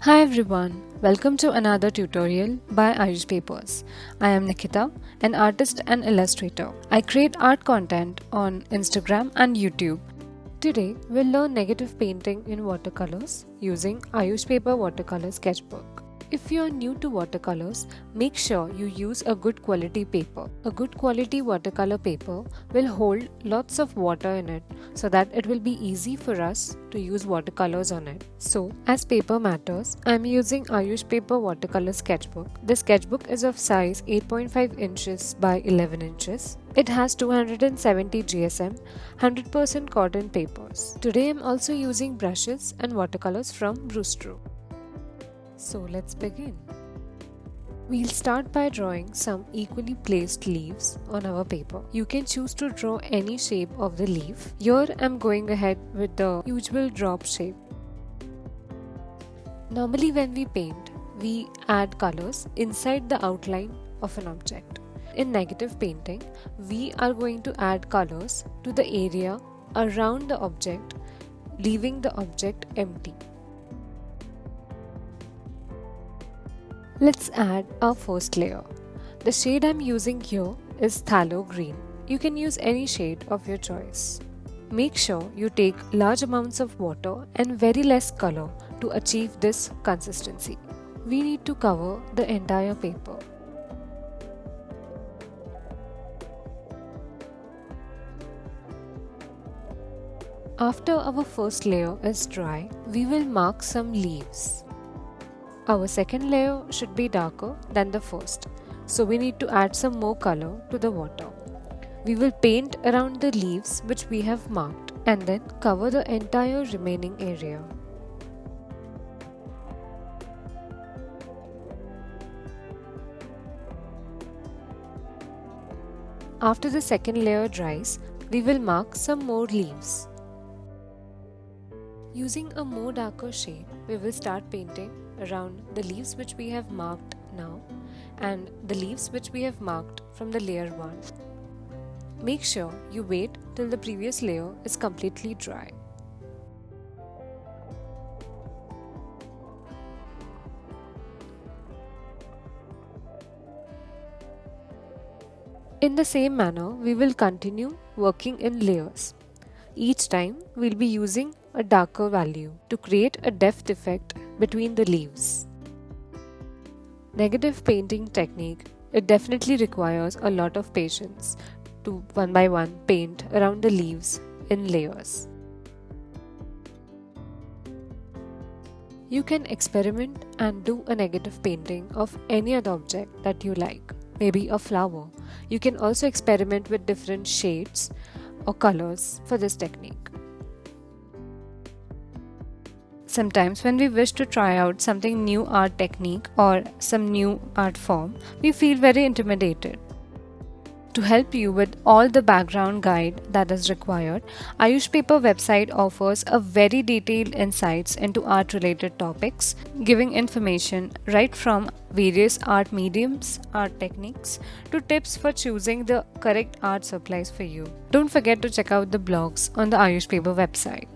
Hi everyone, welcome to another tutorial by Ayush Papers. I am Nikita, an artist and illustrator. I create art content on Instagram and YouTube. Today, we'll learn negative painting in watercolors using Ayush Paper Watercolor Sketchbook. If you are new to watercolors, make sure you use a good quality paper. A good quality watercolor paper will hold lots of water in it so that it will be easy for us to use watercolors on it. So, as paper matters, I am using Ayush Paper Watercolor Sketchbook. The sketchbook is of size 8.5 inches by 11 inches. It has 270 GSM, 100% cotton papers. Today I am also using brushes and watercolors from Brewstro. So let's begin. We'll start by drawing some equally placed leaves on our paper. You can choose to draw any shape of the leaf. Here I'm going ahead with the usual drop shape. Normally when we paint, we add colors inside the outline of an object. In negative painting, we are going to add colors to the area around the object, leaving the object empty. Let's add our first layer. The shade I'm using here is phthalo green. You can use any shade of your choice. Make sure you take large amounts of water and very less color to achieve this consistency. We need to cover the entire paper. After our first layer is dry, we will mark some leaves. Our second layer should be darker than the first, so we need to add some more color to the water. We will paint around the leaves which we have marked and then cover the entire remaining area. After the second layer dries, we will mark some more leaves. Using a more darker shade, we will start painting around the leaves which we have marked now and the leaves which we have marked from the layer 1. Make sure you wait till the previous layer is completely dry. In the same manner, we will continue working in layers. Each time, we'll be using a darker value to create a depth effect between the leaves. Negative painting technique, it definitely requires a lot of patience to one by one paint around the leaves in layers. You can experiment and do a negative painting of any other object that you like, maybe a flower. You can also experiment with different shades or colors for this technique. Sometimes when we wish to try out something new art technique or some new art form, we feel very intimidated. To help you with all the background guide that is required, Ayush Paper website offers a very detailed insights into art related topics, giving information right from various art mediums, art techniques, to tips for choosing the correct art supplies for you. Don't forget to check out the blogs on the Ayush Paper website.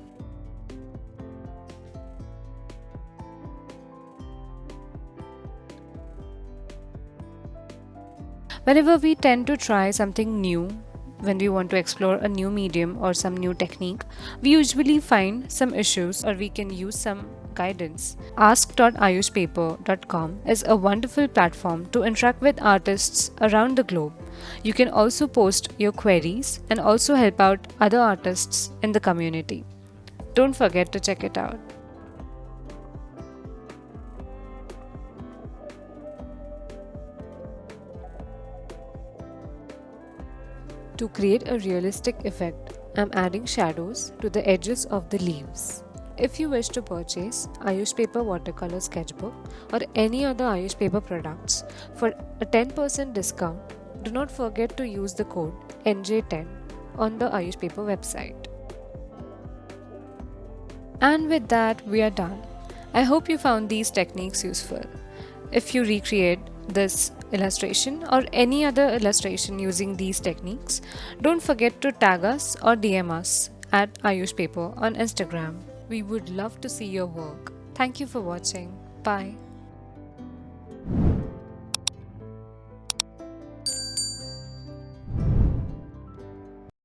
Whenever we tend to try something new, when we want to explore a new medium or some new technique, we usually find some issues or we can use some guidance. Ask.ayushpaper.com is a wonderful platform to interact with artists around the globe. You can also post your queries and also help out other artists in the community. Don't forget to check it out. To create a realistic effect, I'm adding shadows to the edges of the leaves. If you wish to purchase Ayush Paper Watercolor Sketchbook or any other Ayush Paper products for a 10% discount, do not forget to use the code NJ10 on the Ayush Paper website. And with that, we are done. I hope you found these techniques useful. If you recreate this illustration or any other illustration using these techniques, don't forget to tag us or DM us at Ayush Paper on Instagram. We would love to see your work. Thank you for watching. Bye.